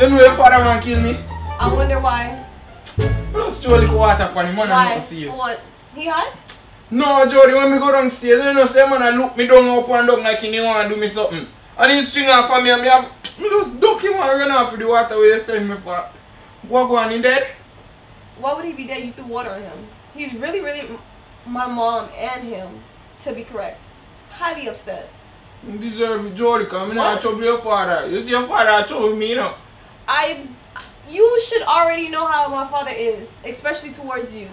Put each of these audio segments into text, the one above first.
You know your father want to kill me? I wonder why. Just throw a little water upon him, man, Why? and see you. What? He hot? No, Jody, when me go downstairs, you know, say man, I look me down up and down like he want to do me something. And he string off for me and me just duck him and run off with the water where you send me for. What go on, he dead? Why would he be dead? You threw water on him. He's really, my mom and him, to be correct, highly upset. You deserve it, Jody, because I'm not trouble your father. You see your father trouble me, you know. You should already know how my father is, especially towards you.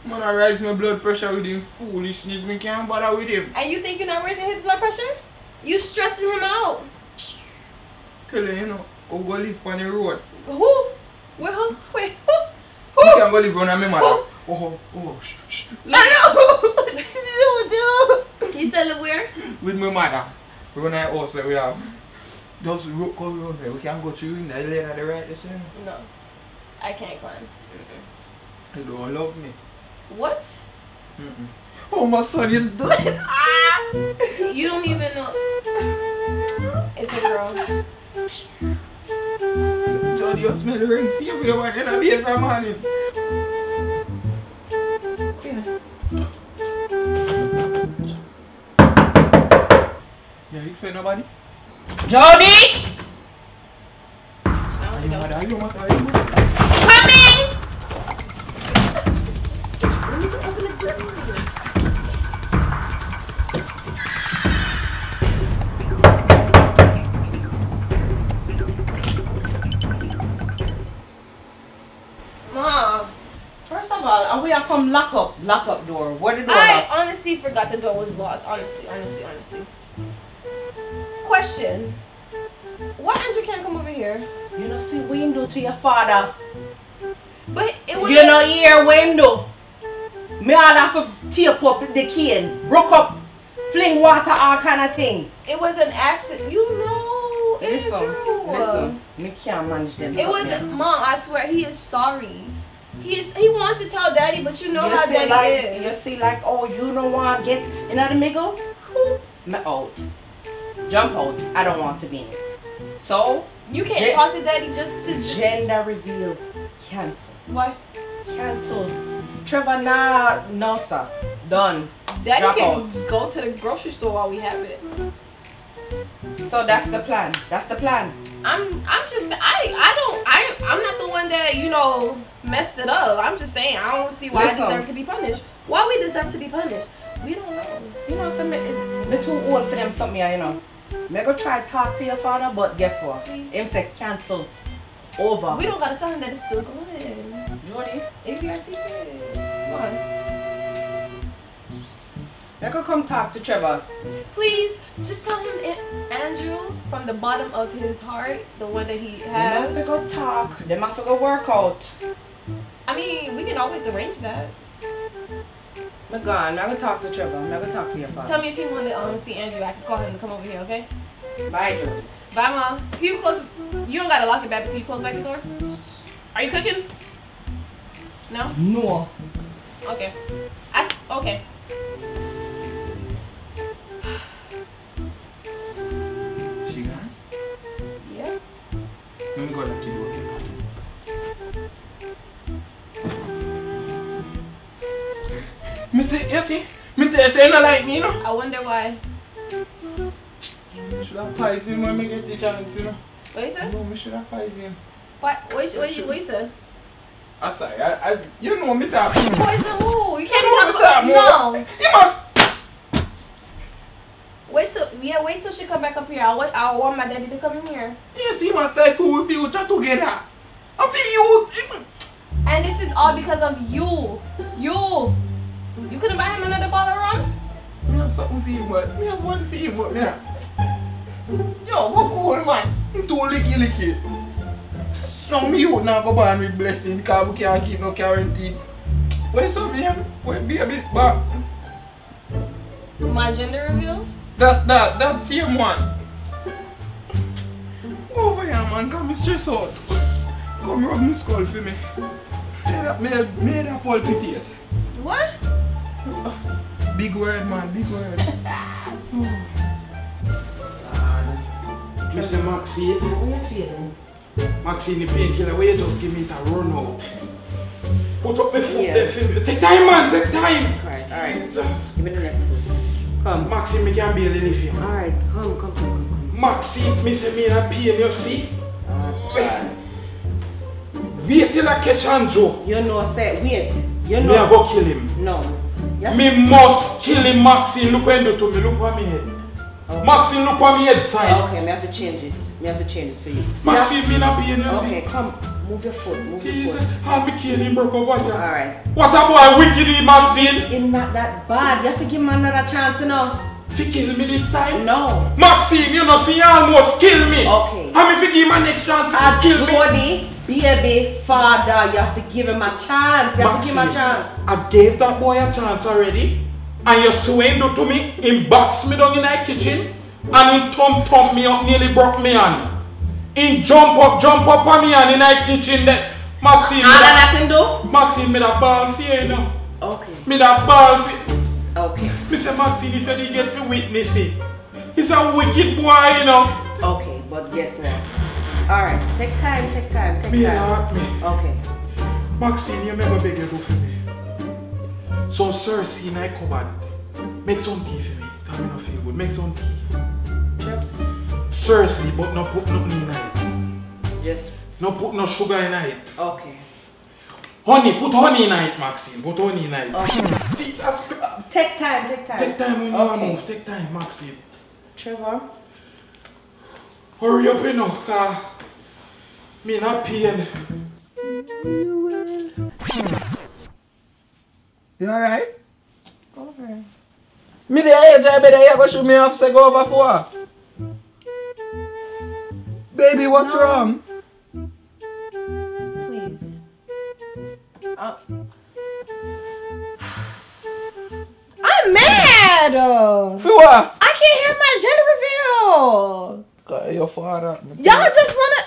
Man, I raise my blood pressure with him foolishness. Me can't bother with him. And you think you're not raising his blood pressure? You stressing him out. Tell you, you know, I'll go live on the road. Who? Wait, who? Wait, who? You can't go live on my mother. Shh. No! You said live where? With my mother. Run our house that we have. Just go around there. We can go through in the lane at the right, you see? No. I can't climb. You don't love me. What? Oh, my son is dead. You don't even know. It's a girl. Jody, you smell the ring. See you want to be a morning. Yeah, you expect nobody? Jody! Are you mad? Coming! Mom, first of all, and we are come lock up door. What the door I lock? honestly forgot the door was locked. Honestly. Question. Why Andrew can't come over here? You know, see window to your father. But it was. You know, here window. Me all have to tape up the cane, broke up, fling water, all kind of thing. It was an accident. You know, Listen, me can't manage them. It was, Mom, I swear, he is sorry. He wants to tell Daddy, but you know how Daddy is. You see, like, oh, you don't want to get in the middle? Me out. Jump out. I don't want to be in it. So, you can't talk to Daddy just to... Gender reveal. Cancel. What? Cancel. Trevor, nah, no, sir. Done. Daddy Drop can out. go to the grocery store while we have it. So that's the plan. That's the plan. I'm not the one that, you know, messed it up. I'm just saying, I don't see why I deserve to be punished. Why we deserve to be punished? We don't know. You know, so me too old for them something, you know. Me go try to talk to your father, but guess what? Him say cancel. Over. We don't gotta tell him that it's still going. Jody, if you are secret. Come on. I could come talk to Trevor. Please, just tell him Andrew from the bottom of his heart, the one that he has. They have to go talk. They have to go work out. I mean, we can always arrange that. I'm gone. I will talk to Trevor. I will talk to your father. Tell me if you want to see Andrew. I can call him to come over here, okay? Bye, Jody. Bye, Mom. Can you close? You don't gotta lock it back, but can you close back the door? Are you cooking? No? No. Okay. Okay. She gone? Yeah. Let me go lock the door. Me say, you see? Me tell you say you don't like me, you know? I wonder why. Should have poisoned him when I get the chance, you know? What you said? No, we should have poisoned him. What you said? I'm sorry, you know me talk. Poison who? You can't You know talk me about. talk, No. You must. Wait till she come back up here. I want my daddy to come in here. Yes, he must stay for future together. I feel you. And this is all because of you. You couldn't buy him another bottle of rum? I have something for you, but I have one for you, but me. Yo, what cool, man? I'm too licky. No, me would not go born with blessing because we can't keep no guarantee. Where's some man? Where baby back? My gender reveal? That's him one. Go over here, man. Come stress out. Come rub my skull for me. Made that palpitate. What? Big word, man. Big word. Mr. Maxine. How you feeling? Maxine, the painkiller, where you just give me it a run out. Put up my foot there for me. Take time, man, take time. Alright. Give me the next foot. Come. Maxine, me can't bear anything. Alright, come. Maxine, me say me in a pain, you see? Alright. Wait till I catch Andrew. You know, say, wait. You know. Me I go kill him. No. Me must kill him, Maxine. Look what you do to me. Look at me head. Okay. Maxine, look at me head side. Okay, me have to change it. Me have to change it for you. Maxine, me not pain, you see? Okay, come. Move your foot. Move your Jesus, foot. I'll be killing broke up. What? Alright. What a boy wicked, Maxine. It's not that bad. You have to give him another chance, you know. If you kill me this time? No. Maxine, you know, see, you almost kill me. Okay. How me if you give him a next chance to kill me? Jody, baby, father, you have to give him a chance. You have to give him a chance. I gave that boy a chance already. And you swing to me, he box me down in the kitchen, and he thump me up, nearly broke me hand. He jump up on me hand in the kitchen. Maxine, all that can do? Maxine, me that ball fear now. Okay. Me that ball fear. Okay. Mr. Maxine, if you didn't get to witness it, he's a wicked boy, you know. Okay, but guess what? Alright, take time. Me not me. Okay. Maxine, you never beg you do for me. So, sir, see in my cupboard, make some tea for me. Because I don't feel good. Make some tea. Sure. Sir, see, but not put nothing in it. Just. No put no sugar in it. Okay. Honey, put honey in it, Maxine. Put honey in it. Okay. Take time. Take time when you move. Take time, Maxine. Trevor. Hurry up, you know, because me not pain. You alright? Go over. Me the age I better you go show me off to go over for. Baby, what's wrong? Please. I'm mad! For what? I can't hear my gender reveal! Your father. Y'all just wanna...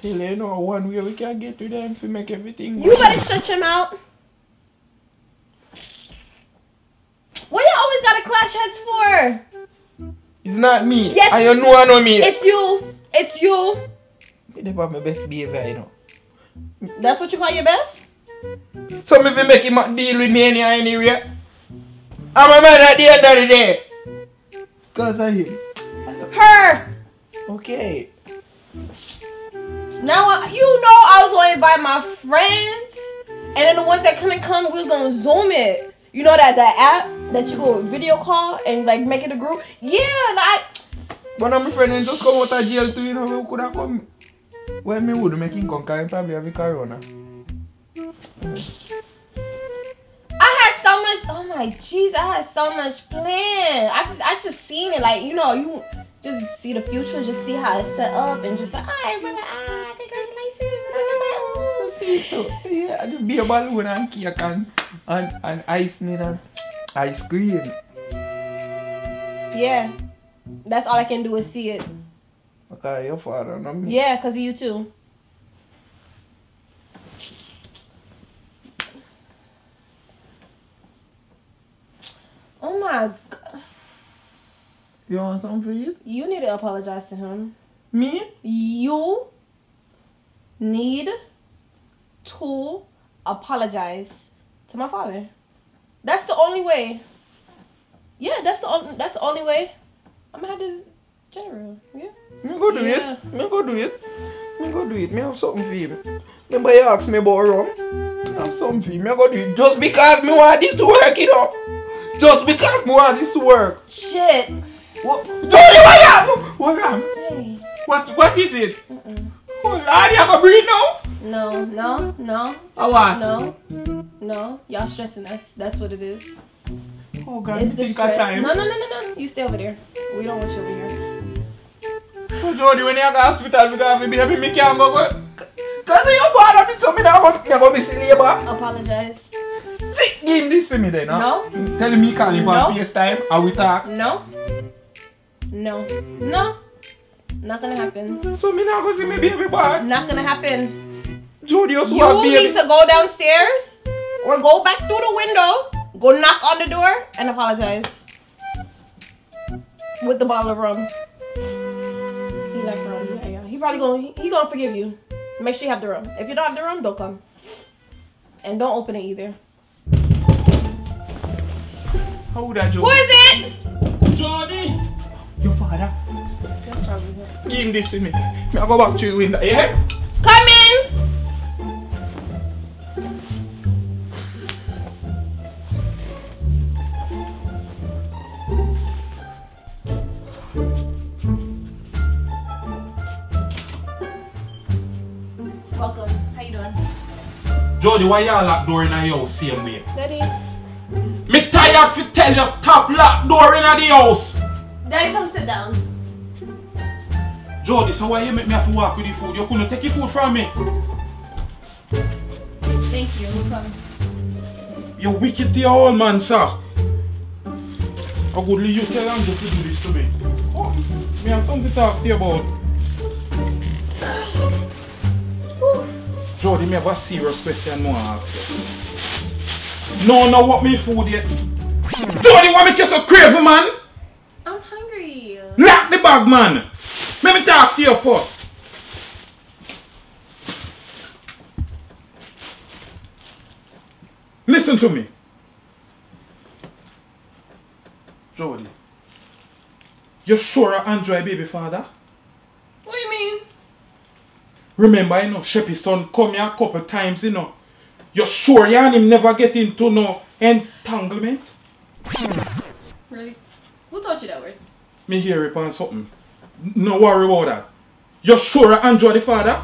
Tell you know one way we can get to them to make everything. You better shut your mouth. What you always gotta clash heads for? It's not me. Yes. And you know I know me. It's you. It's you. I never my best behavior, you know. That's what you call your best? So if you make him deal with me anyway, I'm a man at the end of the day. Because of him. Her. Okay. Now, you know I was going to invite my friends. And then the ones that couldn't come, we was going to Zoom it. You know that app that you go video call and like make it a group? Yeah, like. One of my friends just come out of jail too, you know, we could have come. Well, me would make him come because he probably have a corona. I had so much, oh my jeez, I had so much planned. I just seen it, like, you know, you just see the future, just see how it's set up, and just like, congratulations. Yeah, I just be a balloon and cake and ice and ice cream. Yeah, that's all I can do is see it. Okay, your father, not me. Yeah, because of you too. Oh my God. You want something for you? You need to apologize to him. Me? You need to apologize to my father. That's the only way. Yeah, that's the only way. I'm gonna have this general. Yeah. Me go do it. Me go do it. Me go do it. Me have something for him. Remember you asked me about rum? I have something for him. Me go do it. Just because me want this to work, you know. Just because me want this to work. Shit. What? Jody, what happened? What happened? Hey. What is it? Oh Lord, you gonna breathe now? No. Oh what? No. Y'all stressing us. That's what it is. Oh God, It's you the think of stress. time? No. You stay over there. We don't want you over here. Oh Jody, when you go to the hospital, we have to be happy, me can't go. Because your father did something that I'm going to miss labor. Apologize. See, give him this to me then, huh? No. Tell me call him on FaceTime and we talk. No. Not gonna happen. So me not going to see me baby boy. Not gonna happen. Jody, you so You need to go downstairs or go back through the window, go knock on the door and apologize. with the bottle of rum. He like rum. Yeah. He probably gonna forgive you. Make sure you have the rum. If you don't have the rum, don't come. And don't open it either. How would I Jody? Who is it? Jody! Your father. That's probably him. Give him this to me. I'll go back to you in the yeah? Come in! Welcome. How you doing? Jody, why y'all lock door in the house same way? Daddy? Me tired to tell you stop lock door in the house. Daddy, come sit down. Jody, so why you make me have to walk with the food? You couldn't take your food from me. Thank you. Come. You wicked to your old man, sir. How goodly you tell Andrew to do this to me? Oh, me have something to talk to you about. Jody, me have a serious question I want to ask you. No, what me food yet? Jody, why make you so crazy, man? I'm hungry. Lock the bag, man. Let me talk to you first. Listen to me. Jody, you sure Andrew baby father? What do you mean? Remember, you know, Sheppy's son come here a couple times, you know. You sure you and him never get into no entanglement? Really? Who taught you that word? Me hear it on something. No worry about that. You sure Andrew the father?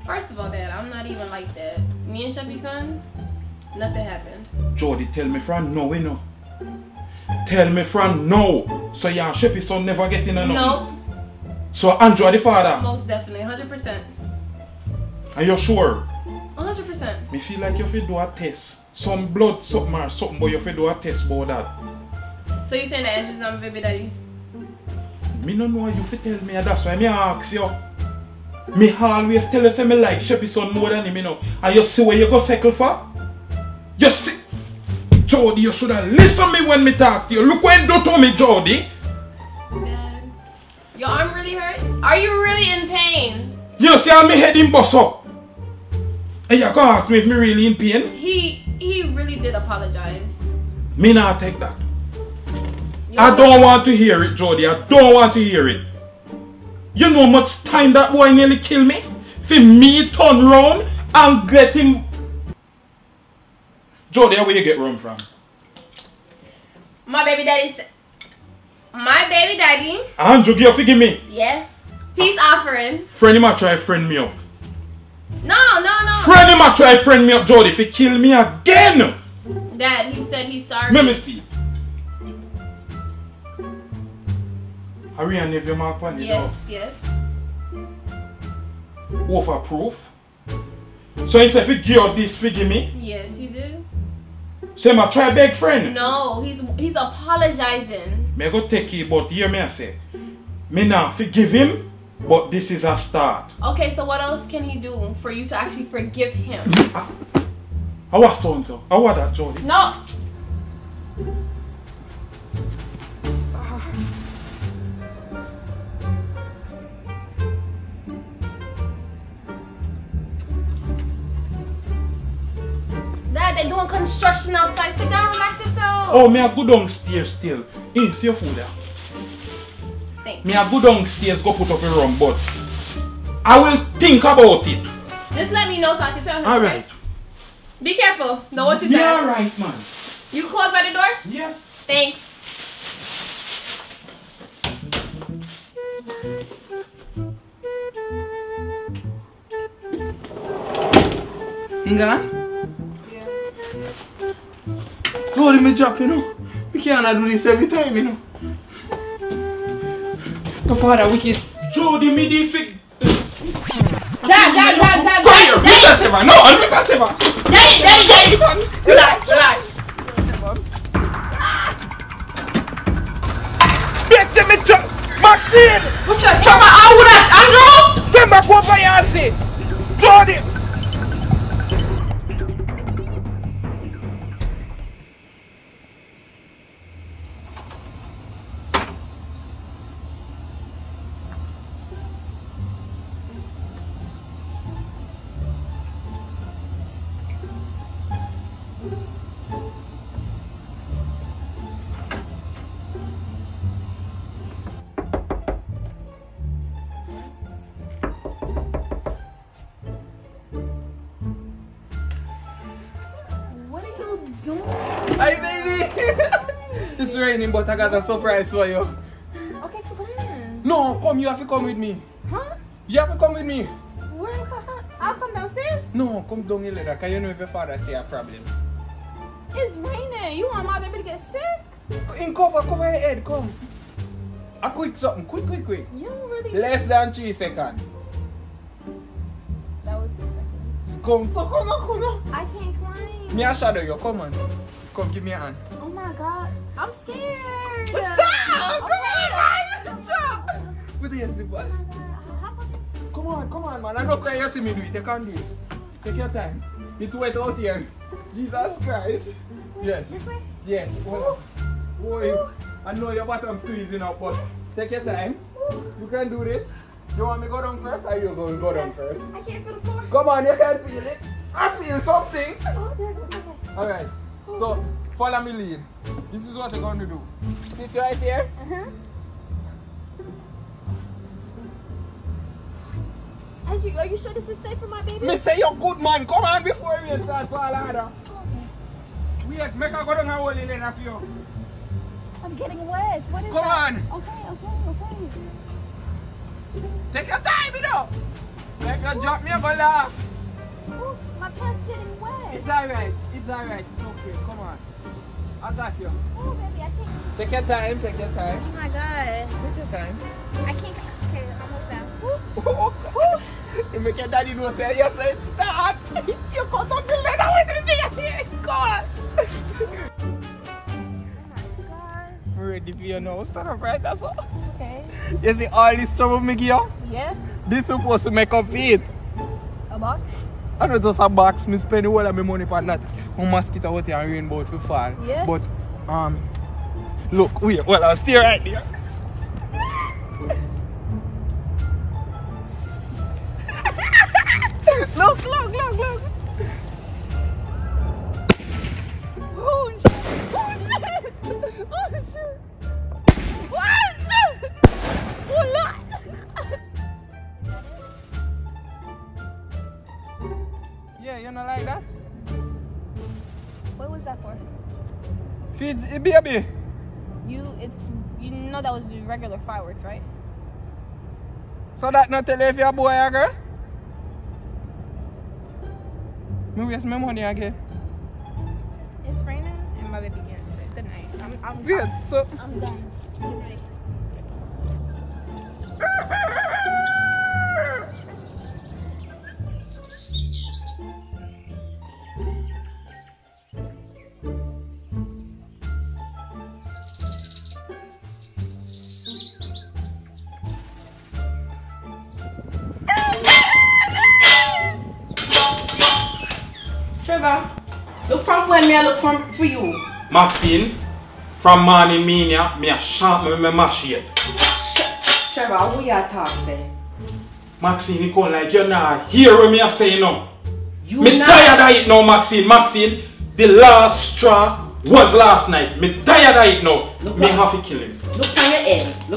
First of all, Dad, I'm not even like that. Me and Sheppy's son, nothing happened. Jody, tell me from now, you know. Tell me from now. So you and Sheppy's son never get in a nothing? No. So Andrew the father? Most definitely, 100%. Are you sure? 100%. Me feel like you have to do a test. Some blood, something or something, but you have to do a test about that. So you saying that Andrew's not my baby daddy? Me no know you fi tell me, that's why me ask you. Me always tell you say me like Sheppy's son more than him, you know. And you see where you go circle for? You see? Jody, you should have listened me when me talk to you. Look what you do to me, Jody. Dad, your arm really hurt? Are you really in pain? You see how me head him bust up? And you gonna ask me if me really in pain? He really did apologize. Me not take that. Your I don't want to hear it, Jody. I don't want to hear it. You know how much time that boy nearly killed me? For me turn round and get him. Jody, where you get rum from? My baby daddy said. My baby daddy. Andrew, you forgive me. Yeah. Peace offering. Friend him a try friend me up. No. Friend him a try friend me up, Jody. If he kill me again. Dad, he said he's sorry. Let me see. Are you and your mark on it? Yes. Offer proof. So he said, if you give this, forgive me. Yes, you did. Say my try beg friend. No, he's apologizing. Me go take it, but hear me I say. Me now forgive him, but this is a start. Okay, so what else can he do for you to actually forgive him? I was so and so. I want that, Jody. No. Dad, they're doing construction outside. Sit down, relax yourself. Oh, me a go downstairs still. Hey, see your food there. Thanks. Me a go downstairs go put up a rum, but I will think about it. Just let me know so I can tell him. Alright. Be careful. Know what to do. Be alright, man. You close by the door? Yes. Thanks. Inga? Jody, me drop, you know. We can't do this every time, you know. The father wicked. Jody, me the fig. Dad. Mr. Trevor, no, Mr. Trevor. Daddy. Relax. Bitch, me drop. Maxine! What's your trouble? Out with that, Andrew? Come back over here and see. Jody! Don't. Hi, baby. It's raining, but I got a surprise for you. Okay, so come in. No, come. You have to come with me. Huh? You have to come with me. Where am I? I'll come downstairs. No, come down here later. Cause you know if your father say a problem. It's raining. You want my baby to get sick? In cover your head. Come. A quick something. Quick. You don't really. Less than 3 seconds. That was 3 seconds. Come on. I can't climb. Me a shadow you. Come on. Come, give me a hand. Oh my god. I'm scared. Stop! Come on, stop! Put your slipper. Come on, man. I know that you see me do it. You can't do it. Take your time. It's wet out here. Jesus Christ. Yes. This way? Yes. Hold on. Boy, I know your bottom squeezing up, but take your time. You can do this. You want me to go down first or you going to go down first? I can't feel the floor. Come on, you can feel it. I feel something. Oh, there it is. Okay. Alright. So, follow me lead. This is what you're going to do. Sit right here. Andrew, are you sure this is safe for my baby? Me say you're good, man. Come on before we start fall harder. Wait, make her go down and hold it in for you. I'm getting wet. What is Come that? on. Okay. Take your time, you know. Make her jump me, I'm going to laugh. Ooh, my pants getting wet. It's alright. It's okay. Come on. I got you. Oh, baby, I can't. Take your time. Oh my god. Take your time. I can't. Okay, I'm almost down. You make your daddy know say yes, say start. You got to build it out with me. God. Oh my gosh. I'm ready for you now. Stand up right, that's all. Okay. You see all this trouble me give you? Yeah. This is supposed to make up feet. A box? I know just a box, me spend all of my money on that. One mosquito out here and rainbow to fall. Yeah. But look, wait, well I'll stay right there. Look. Oh shit. What? Oh Lord. Yeah, you know like that? What was that for? Feed a baby. You know that was regular fireworks, right? So that not tell you if you're a boy or a girl? Me waste my money again. It's raining and my baby getting sick. Good night. I'm Good, so I'm done. Good night. Trevor, look from when me I look from for you. Maxine, from morning me a sharp me mash it. Trevor, who you talk say? Maxine, you come like you're not hear what me I say now. You Me not. tired of it now, Maxine. Maxine, the last straw was last night. Me tired of it now. Me have to kill him. Look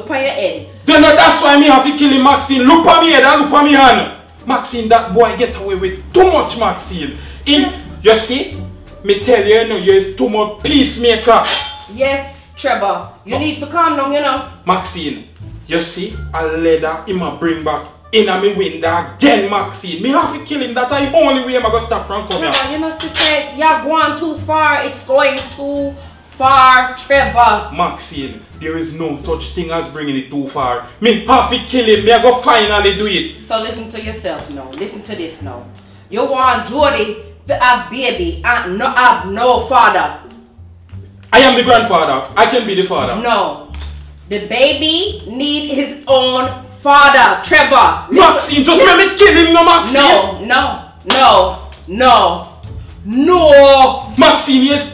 on your head. Then that's why me have to kill him, Maxine. Look on me head and look on me hand. Maxine, that boy get away with too much, Maxine. You see, me tell you, you're too much peacemaker. Yes, Trevor. You need to calm down, you know. Maxine, you see, a leather him a bring back in a me window again, Maxine. Me have to kill him. That's the only way I'm going to stop from coming. Trevor, you know, sister, you're going too far. It's going too far, Trevor. Maxine, there is no such thing as bringing it too far. Me have to kill him. Me I go finally do it. So listen to yourself now. Listen to this now. You want Jody to have baby and not have no father. I am the grandfather. I can be the father. No. The baby need his own father, Trevor. Maxine, just let me kill him, no, Maxine. No. Maxine, yes.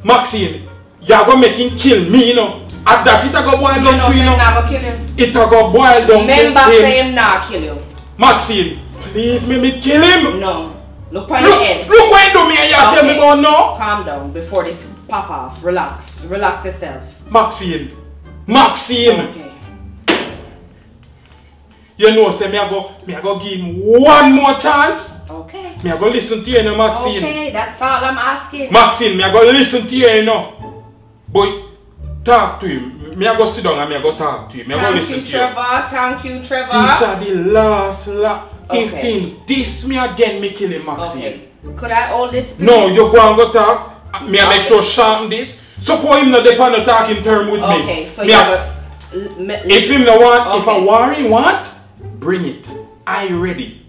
Maxine, you're going to make him kill me, you know. At that, it a go boil down to you, know. Never kill him. It a go boil down to him. Remember, say him not kill you. Maxine, please make me kill him. No. Look on your head. Look what you do me and you tell me about no. Calm down before this pop off. Relax. Relax yourself. Maxine. Okay. You know, say me I go give him one more chance. Okay. Me I go listen to you, no, Maxine. Okay, that's all I'm asking. Maxine, me I go listen to you, no. Boy, talk to him. Me I go sit down and me I go talk to him. Me I go listen to you. Thank you, Trevor. This are the last Okay. If in this me again, me kill him, Maxine. Okay. Could I hold this, please? No, you go and go talk. Me I make sure sharpen this. Suppose him not depend on talking term with me. Okay, so me you if him no want, if a warring want, bring it. I ready.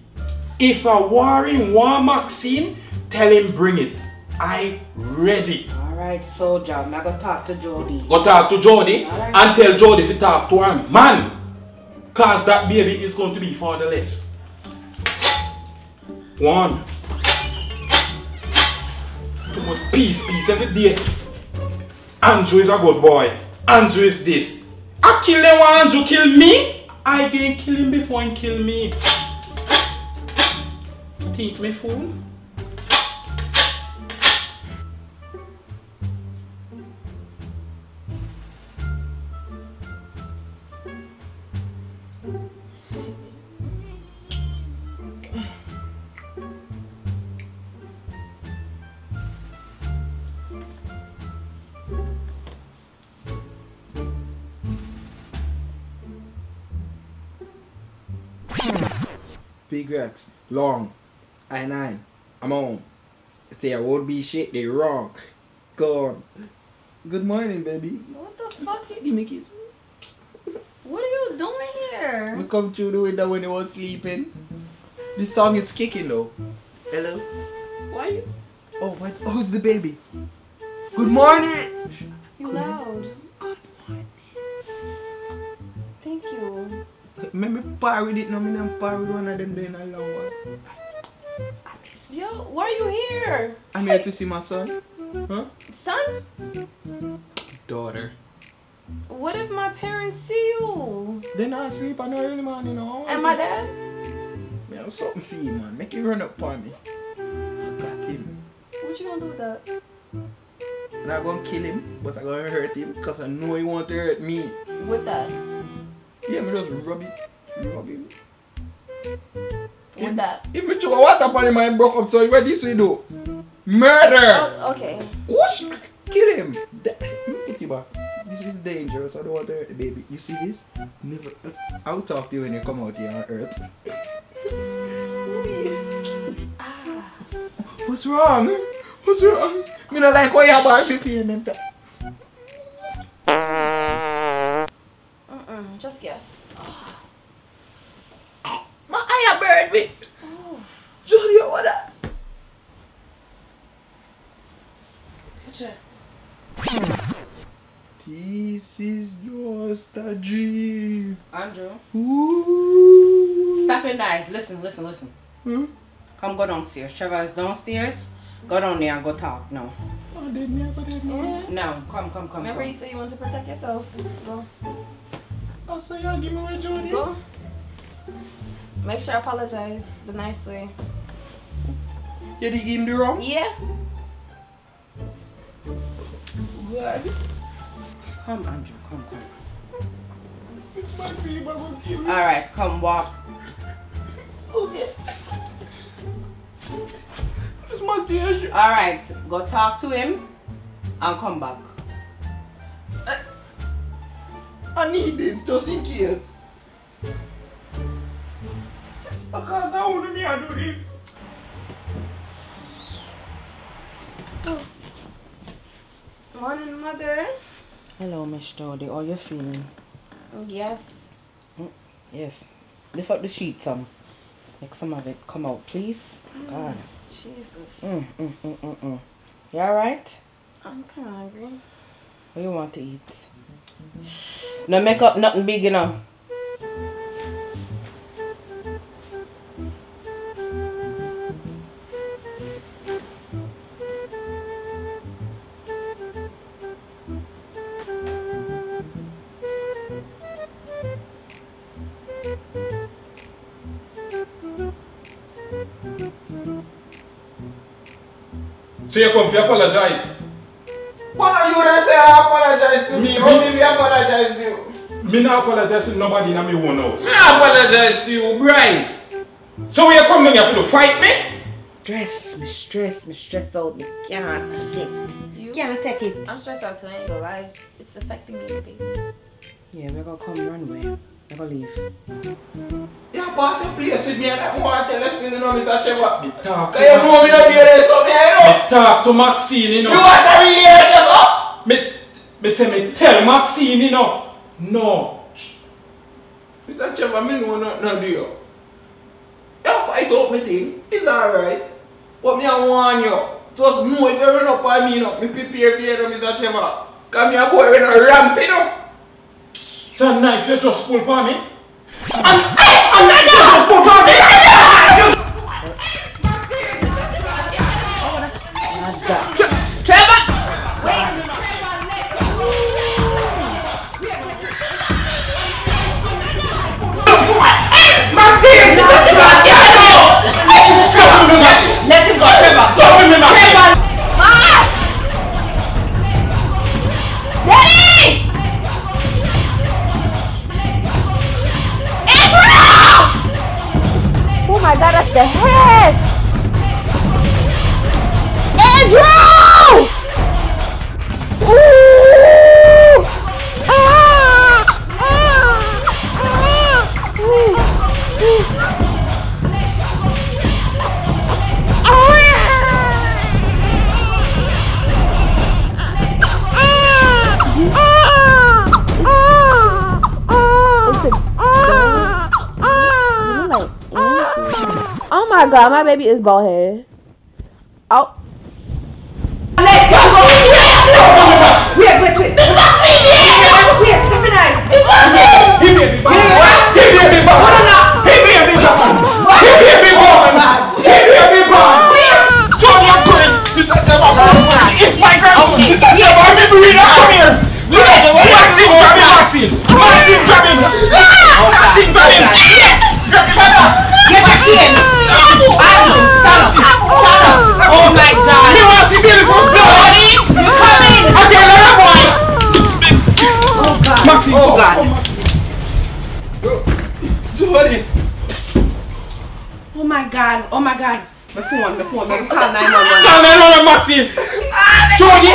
If a warring want Maxine, tell him bring it. I ready. Alright, soldier, I'm gonna talk to Jody. Go talk to Jody and tell Jody to talk to her man. Cause that baby is going to be fatherless. One. Too much peace every day. Andrew is a good boy. Andrew is this. I kill them when Andrew kill me. I didn't kill him before he kill me. Think me fool. Big Rex, long, I9, I'm on. If they won't be shit, they wrong. Go on. Good morning, baby. What the fuck? Give me a kiss. What are you doing here? We come through the window when he was sleeping. This song is kicking though. Hello? Why you? Oh, what? Who's the baby? Good morning! You loud. Good morning. Thank you. Let me par with it now. I'm par with one of them doing a long one. Yo, why are you here? I'm here to see my son. Huh? Son? Daughter. What if my parents see you? They're not asleep on early morning, you know. And my dad? Me have something for you, man. Make you run up on me. I got him. What you gonna do with that? I'm not gonna kill him, but I'm gonna hurt him because I know he want to hurt me. With that? Yeah, me just rub it. Rub him. With that? If me throw water upon him and broke up, so what this we do? Murder! Oh, okay. Whoosh! Kill him! Put you back. This is dangerous. I don't want to hurt the baby. You see this? Never. I'll talk to you when you come out here on earth. What's wrong? What's wrong? Me not like what you have Barbie payment. Just guess. My eye bird me. Oh. Jody, what that? Picture. This is just a dream. Andrew. Ooh. Stop it, guys. Listen. Hmm? Come go downstairs. Trevor is downstairs. Go down there and go talk now. Oh, they never did no. Yeah. No, come. Remember you said you wanted to protect yourself. Go. Oh, so y'all give me away, Jody? Go. Make sure I apologize the nice way. You did give him the wrong? Yeah. Good. Come, Andrew. Come. It's my dream, I'm gonna kill you. Alright, come walk. Okay. It's my tears. Alright, go talk to him and come back. I need this just in case. Because I want me to do this. Morning, mother. Hello, Miss Jody. How you feeling? Yes. Yes. Lift up the sheet some. Make some of it come out, please. God. Jesus. You alright? I'm kind of hungry. What do you want to eat? No make up nothing big, you know. So you come to apologize. What are you gonna say I apologize to me? How did we apologize to you? Me not apologize to nobody in my own house. I apologize to you, Brian. So when you come down here to fight me? Me stressed out. Me can't take it. Can't take it. I'm stressed out too. I ain't gonna lie. It's affecting me, baby. Yeah, we're gonna come run away. We're gonna leave. You bought a place with me and I want to tell us, you know, Mr. Trevor. Me talk to Because you know me not there something, you know. Me talk to Maxine, you know. You want to relate us up? Me say me tell Maxine, you know. No. Mr. Trevor, me know not do you. You fight up me thing, it's alright. But me I warn you. Just know if you run up on me, you know, me prepare for you, Mr. Trevor. Because me a boy with a ramp, you know. So knife you just pull for me. I'm not just pull for me. Trevor! Maxine! Let him go, Trevor! Stop with me, Maxine! Daddy! Oh my god, that's the head! Andrew! Ooh! Oh my god, my baby is bald head. Oh. Let's go! Wait. Wait, sympathize. It's my grandson! Come here! Maxine, grab him! Get back in! Stand up! Oh my god! You want to see beautiful? Buddy, come in! Okay, let her boy! Oh god! Maxine, Oh god! Jody! Oh my god! Oh my god! The phone. Let me call 911. Call 911, Maxine! Jody!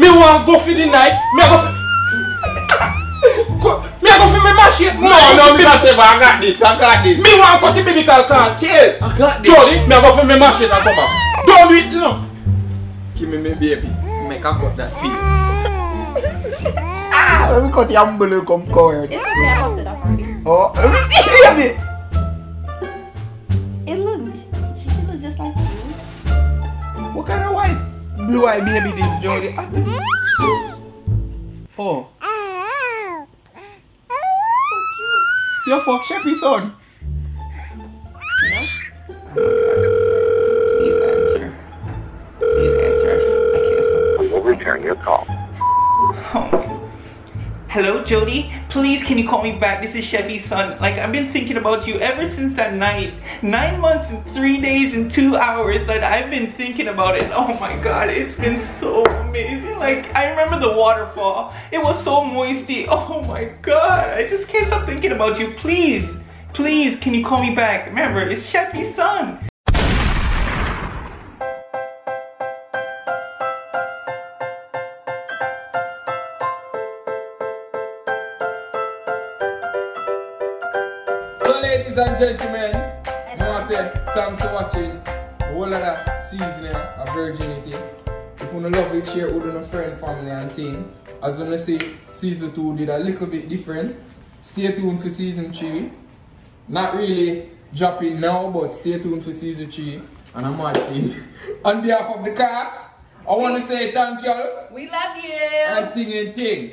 Me want to go for the knife. Me I go for me machine. No, Mr. Trevor, I got this. Me want to cut the biblical card. Chill, I got this. Jody, me I go for me machine and come back. Don't do it, you know. Give me my baby. Make her cut that piece. Let me cut the umbilical come cord. It's okay, I busted off already. Oh, let me see, baby. It looks, she look just like you. What kind of white blue eye baby this, Jody? Oh. You fuck Sheppy son. Please answer. I will return your call. Oh. Hello, Jody? Please, can you call me back? This is Chevy's son. Like, I've been thinking about you ever since that night. 9 months and 3 days and 2 hours that I've been thinking about it. Oh my god, it's been so amazing. Like, I remember the waterfall. It was so moisty. Oh my god, I just can't stop thinking about you. Please, can you call me back? Remember, it's Chevy's son. So ladies and gentlemen, I want to say thanks for watching the whole of that season of Virginity. If you love it, share it with your friend, family and team. As you see, season 2 did a little bit different. Stay tuned for season 3. Not really dropping now, but stay tuned for season 3. And I'm Martin. On behalf of the cast, I want to say thank you. We love you. And ting and ting.